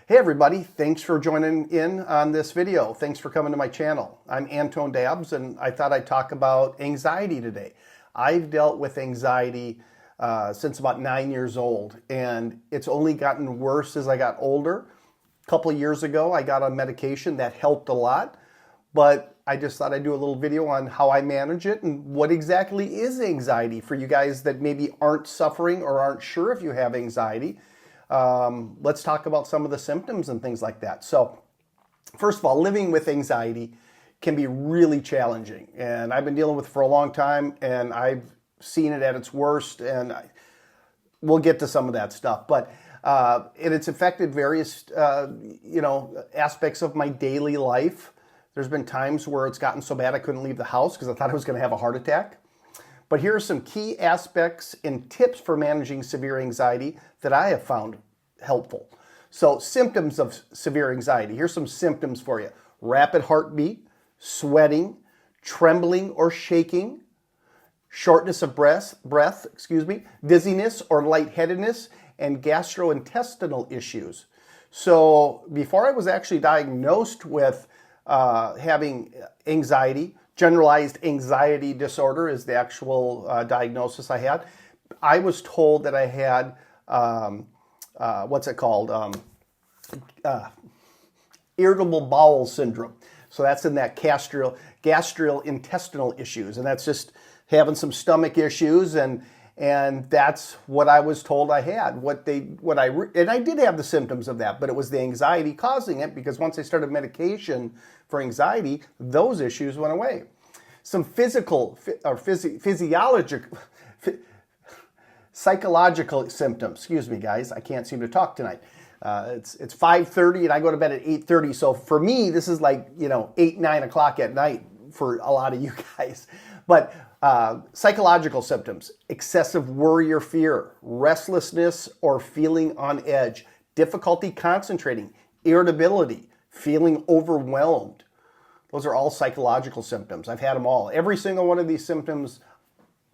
Hey everybody, thanks for joining in on this video. Thanks for coming to my channel. I'm Antone Dabs and I thought I'd talk about anxiety today. I've dealt with anxiety since about 9 years old, and it's only gotten worse as I got older. A couple of years ago I got on medication that helped a lot, but I just thought I'd do a little video on how I manage it and what exactly is anxiety for you guys that maybe aren't suffering or aren't sure if you have anxiety. Let's talk about some of the symptoms and things like that. So first of all, living with anxiety can be really challenging, and I've been dealing with it for a long time, and I've seen it at its worst, and we'll get to some of that stuff. But it's affected various aspects of my daily life. There's been times where it's gotten so bad I couldn't leave the house because I thought I was going to have a heart attack. But here are some key aspects and tips for managing severe anxiety that I have found helpful. So symptoms of severe anxiety. Here's some symptoms for you. Rapid heartbeat, sweating, trembling or shaking, shortness of breath, dizziness or lightheadedness, and gastrointestinal issues. So before I was actually diagnosed with having anxiety, generalized anxiety disorder is the actual diagnosis I had. I was told that I had, irritable bowel syndrome. So that's in that gastrointestinal issues, and that's just having some stomach issues, and that's what I was told I had. And I did have the symptoms of that, but it was the anxiety causing it, because once I started medication for anxiety, those issues went away. Some psychological symptoms. Excuse me, guys. I can't seem to talk tonight. It's 5:30 and I go to bed at 8:30. So for me, this is like 8, 9 o'clock at night for a lot of you guys. But psychological symptoms: excessive worry or fear, restlessness or feeling on edge, difficulty concentrating, irritability, feeling overwhelmed. Those are all psychological symptoms. I've had them all. Every single one of these symptoms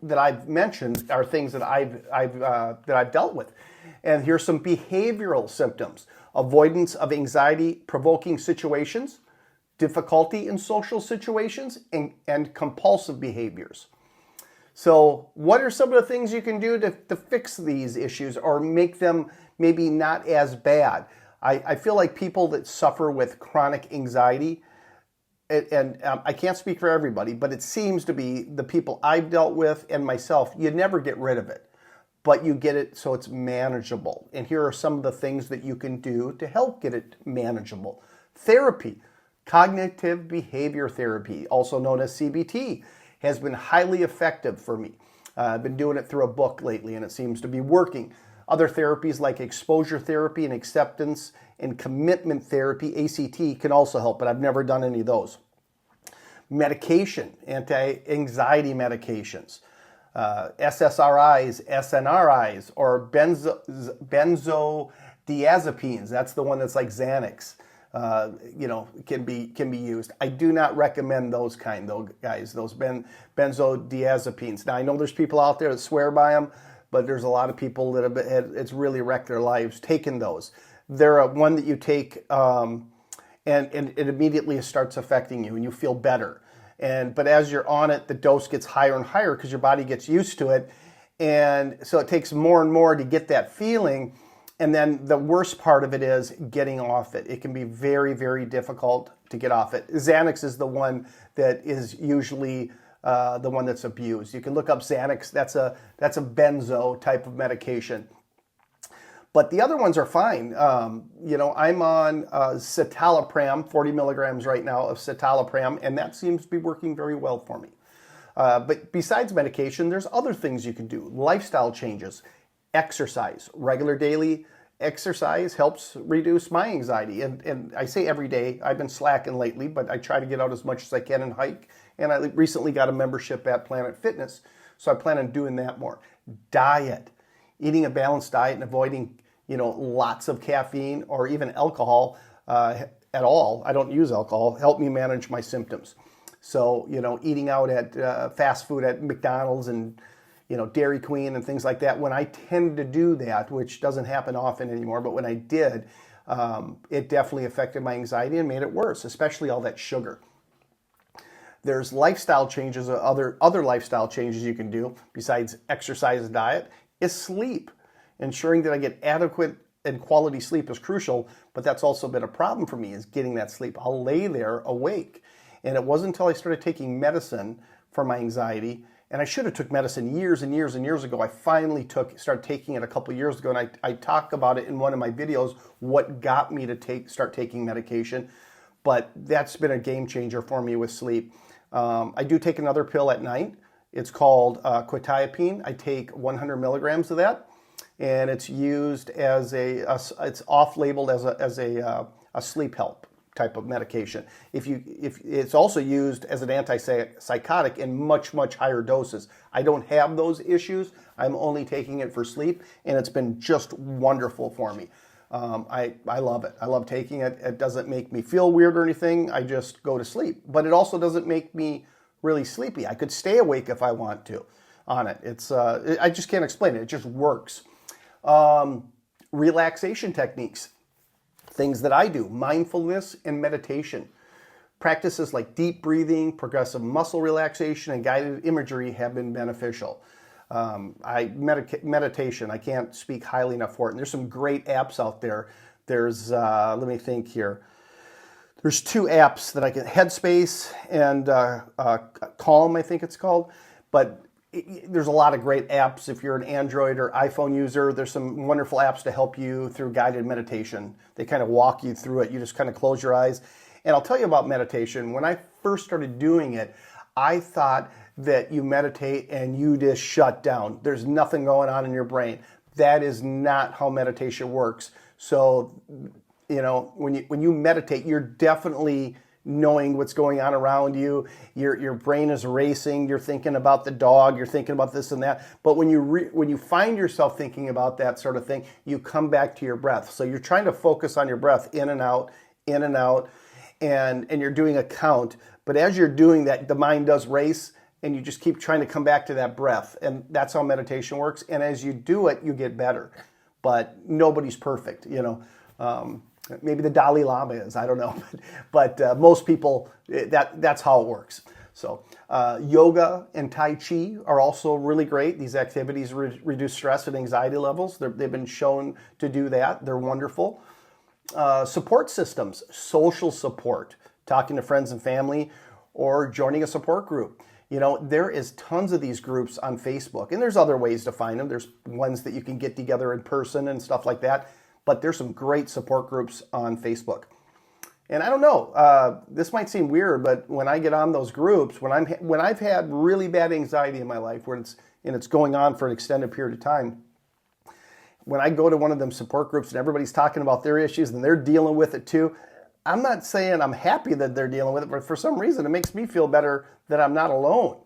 that I've mentioned are things that I've dealt with. And here's some behavioral symptoms: avoidance of anxiety-provoking situations, difficulty in social situations, and compulsive behaviors. So what are some of the things you can do to fix these issues or make them maybe not as bad? I feel like people that suffer with chronic anxiety, and I can't speak for everybody, but it seems to be the people I've dealt with and myself, you never get rid of it, but you get it so it's manageable. And here are some of the things that you can do to help get it manageable. Therapy, cognitive behavior therapy, also known as CBT, has been highly effective for me. I've been doing it through a book lately, and it seems to be working. Other therapies like exposure therapy and acceptance and commitment therapy, ACT, can also help, but I've never done any of those. Medication, anti-anxiety medications, SSRIs, SNRIs, or benzodiazepines. That's the one that's like Xanax. Can be used. I do not recommend those kind, though, guys. Those benzodiazepines. Now I know there's people out there that swear by them, but there's a lot of people that it's really wrecked their lives taking those. They're one that you take and it immediately starts affecting you and you feel better. But as you're on it, the dose gets higher and higher because your body gets used to it. And so it takes more and more to get that feeling. And then the worst part of it is getting off it. It can be very, very difficult to get off it. Xanax is the one that is usually the one that's abused. You can look up Xanax. That's a benzo type of medication. But the other ones are fine. I'm on citalopram, 40 milligrams right now of citalopram, and that seems to be working very well for me. But besides medication, there's other things you can do. Lifestyle changes, exercise. Regular daily exercise helps reduce my anxiety. And I say every day. I've been slacking lately, but I try to get out as much as I can and hike. And I recently got a membership at Planet Fitness, so I plan on doing that more. Diet. Eating a balanced diet and avoiding lots of caffeine or even alcohol at all. I don't use alcohol. Help me manage my symptoms. So, eating out at fast food at McDonald's and Dairy Queen and things like that. When I tend to do that, which doesn't happen often anymore, but when I did, it definitely affected my anxiety and made it worse, especially all that sugar. There's lifestyle changes, other lifestyle changes you can do besides exercise and diet, is sleep. Ensuring that I get adequate and quality sleep is crucial, but that's also been a problem for me, is getting that sleep. I'll lay there awake. And it wasn't until I started taking medicine for my anxiety, and I should have took medicine years and years and years ago. I finally started taking it a couple years ago, and I talk about it in one of my videos, what got me to start taking medication. But that's been a game changer for me with sleep. I do take another pill at night. It's called quetiapine. I take 100 milligrams of that, and it's used as it's off-labeled as a sleep help type of medication. If it's also used as an antipsychotic in much, much higher doses. I don't have those issues. I'm only taking it for sleep, and it's been just wonderful for me. I love it. I love taking it. It doesn't make me feel weird or anything. I just go to sleep. But it also doesn't make me really sleepy. I could stay awake if I want to on it. I just can't explain it. It just works. Relaxation techniques, things that I do, mindfulness and meditation. Practices like deep breathing, progressive muscle relaxation, and guided imagery have been beneficial. Meditation, I can't speak highly enough for it. And there's some great apps out there. There's, let me think here. There's 2 apps that I can, Headspace and Calm, I think it's called. But there's a lot of great apps. If you're an Android or iPhone user, there's some wonderful apps to help you through guided meditation. They kind of walk you through it. You just kind of close your eyes. And I'll tell you about meditation. When I first started doing it, I thought that you meditate and you just shut down. There's nothing going on in your brain. That is not how meditation works. So, when you meditate, you're definitely knowing what's going on around you. Your brain is racing. You're thinking about the dog. You're thinking about this and that. But when you find yourself thinking about that sort of thing, you come back to your breath. So you're trying to focus on your breath, in and out, and you're doing a count. But as you're doing that, the mind does race, and you just keep trying to come back to that breath. And that's how meditation works. And as you do it, you get better. But nobody's perfect, maybe the Dalai Lama is, I don't know. But most people, that's how it works. So yoga and Tai Chi are also really great. These activities reduce stress and anxiety levels. They've been shown to do that. They're wonderful. Support systems, social support, talking to friends and family, or joining a support group. There is tons of these groups on Facebook, and there's other ways to find them. There's ones that you can get together in person and stuff like that, but there's some great support groups on Facebook. And I don't know, this might seem weird, but when I get on those groups, when I've had really bad anxiety in my life, where it's going on for an extended period of time, when I go to one of them support groups and everybody's talking about their issues and they're dealing with it too, I'm not saying I'm happy that they're dealing with it, but for some reason it makes me feel better that I'm not alone.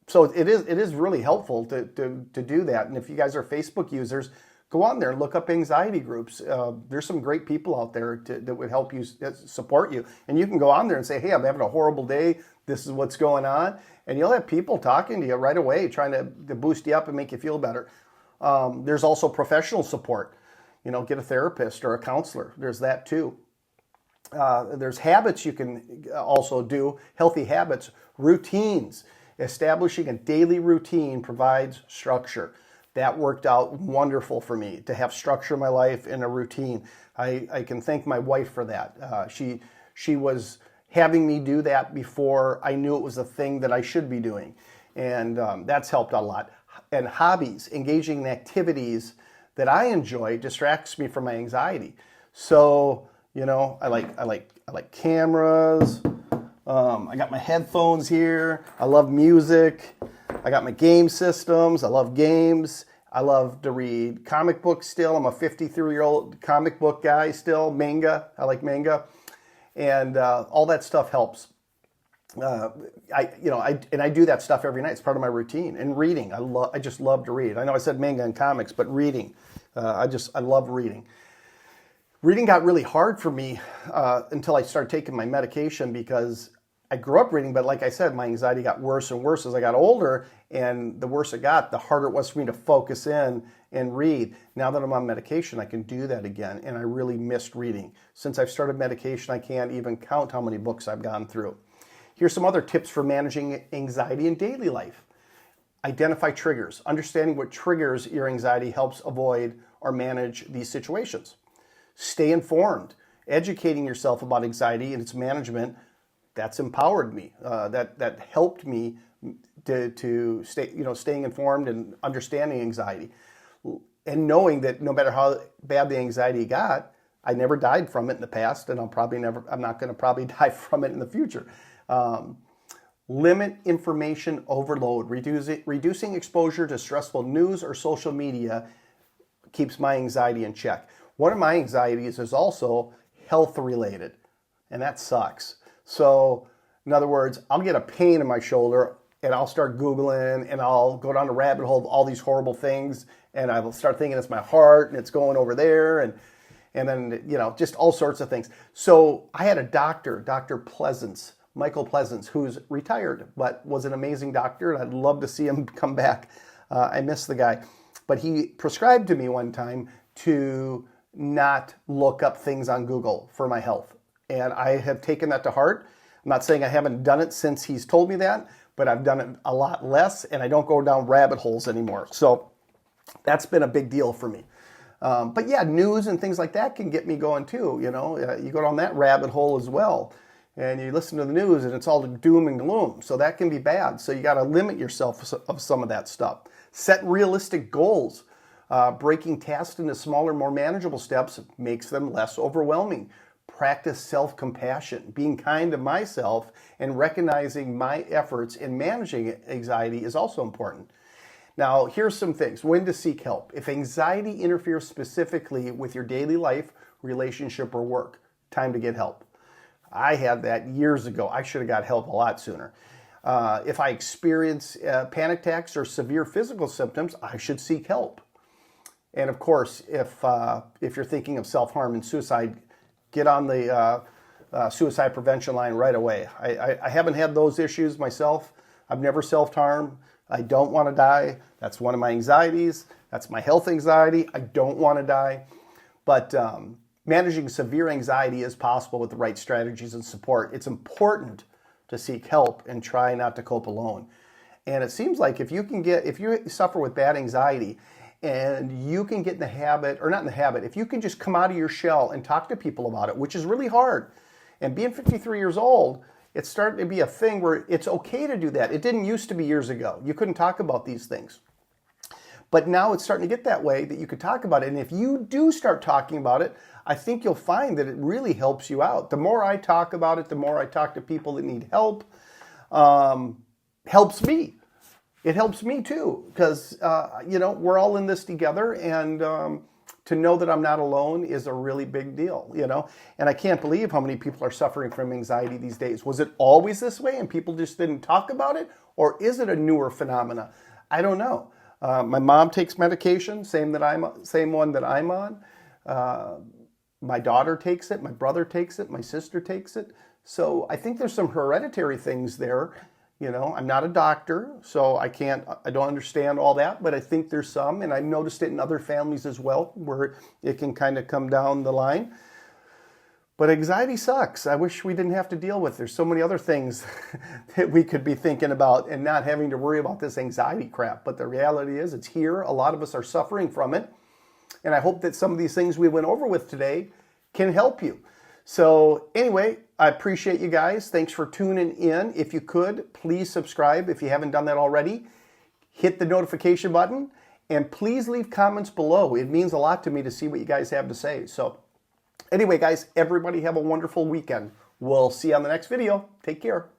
So it is really helpful to do that. And if you guys are Facebook users, go on there and look up anxiety groups. There's some great people out there that would help you, support you. And you can go on there and say, hey, I'm having a horrible day. This is what's going on. And you'll have people talking to you right away, trying to boost you up and make you feel better. There's also professional support. Get a therapist or a counselor. There's that too. There's habits you can also do, healthy habits, routines. Establishing a daily routine provides structure. That worked out wonderful for me, to have structure in my life and a routine. I can thank my wife for that. She was having me do that before I knew it was a thing that I should be doing. And that's helped out a lot. And hobbies, engaging in activities that I enjoy, distracts me from my anxiety. So, I like cameras. I got my headphones here. I love music. I got my game systems. I love games. I love to read comic books still. I'm a 53-year-old comic book guy still. Manga. I like manga. And all that stuff helps. I do that stuff every night. It's part of my routine. And reading. I just love to read. I know I said manga and comics, but reading. I love reading. Reading got really hard for me until I started taking my medication, because I grew up reading, but like I said, my anxiety got worse and worse as I got older, and the worse it got, the harder it was for me to focus in and read. Now that I'm on medication, I can do that again, and I really missed reading. Since I've started medication, I can't even count how many books I've gone through. Here's some other tips for managing anxiety in daily life. Identify triggers. Understanding what triggers your anxiety helps avoid or manage these situations. Stay informed. Educating yourself about anxiety and its management, that's empowered me. That helped me to stay, staying informed and understanding anxiety, and knowing that no matter how bad the anxiety got, I never died from it in the past, and I'm not going to probably die from it in the future. Limit information overload. Reducing exposure to stressful news or social media keeps my anxiety in check. One of my anxieties is also health related, and that sucks. So in other words, I'll get a pain in my shoulder and I'll start Googling and I'll go down a rabbit hole of all these horrible things, and I'll start thinking it's my heart and it's going over there, and then, just all sorts of things. So I had a doctor, Michael Pleasance, who's retired, but was an amazing doctor, and I'd love to see him come back. I miss the guy. But he prescribed to me one time to not look up things on Google for my health. And I have taken that to heart. I'm not saying I haven't done it since he's told me that, but I've done it a lot less, and I don't go down rabbit holes anymore. So that's been a big deal for me. But yeah, news and things like that can get me going too. You go down that rabbit hole as well, and you listen to the news and it's all doom and gloom. So that can be bad. So you got to limit yourself of some of that stuff. Set realistic goals. Breaking tasks into smaller, more manageable steps makes them less overwhelming. Practice self-compassion. Being kind to myself and recognizing my efforts in managing anxiety is also important. Now, here's some things. When to seek help. If anxiety interferes specifically with your daily life, relationship, or work, time to get help. I had that years ago. I should have got help a lot sooner. If I experience panic attacks or severe physical symptoms, I should seek help. And of course, if you're thinking of self-harm and suicide, get on the suicide prevention line right away. I haven't had those issues myself. I've never self-harmed. I don't want to die. That's one of my anxieties. That's my health anxiety. I don't want to die. But managing severe anxiety is possible with the right strategies and support. It's important to seek help and try not to cope alone. And it seems like if you suffer with bad anxiety and you can get in the habit, or not in the habit, if you can just come out of your shell and talk to people about it, which is really hard. And being 53 years old, it's starting to be a thing where it's okay to do that. It didn't used to be years ago. You couldn't talk about these things. But now it's starting to get that way that you could talk about it. And if you do start talking about it, I think you'll find that it really helps you out. The more I talk about it, the more I talk to people that need help, helps me. It helps me too, because, we're all in this together, and to know that I'm not alone is a really big deal, And I can't believe how many people are suffering from anxiety these days. Was it always this way and people just didn't talk about it? Or is it a newer phenomena? I don't know. My mom takes medication, same one that I'm on. My daughter takes it, my brother takes it, my sister takes it. So I think there's some hereditary things there. I'm not a doctor, so I don't understand all that, but I think there's some, and I've noticed it in other families as well, where it can kind of come down the line. But anxiety sucks. I wish we didn't have to deal with. There's so many other things that we could be thinking about and not having to worry about this anxiety crap. But the reality is it's here. A lot of us are suffering from it. And I hope that some of these things we went over with today can help you. So anyway, I appreciate you guys. Thanks for tuning in. If you could, please subscribe if you haven't done that already. Hit the notification button, and please leave comments below. It means a lot to me to see what you guys have to say. So anyway, guys, everybody have a wonderful weekend. We'll see you on the next video. Take care.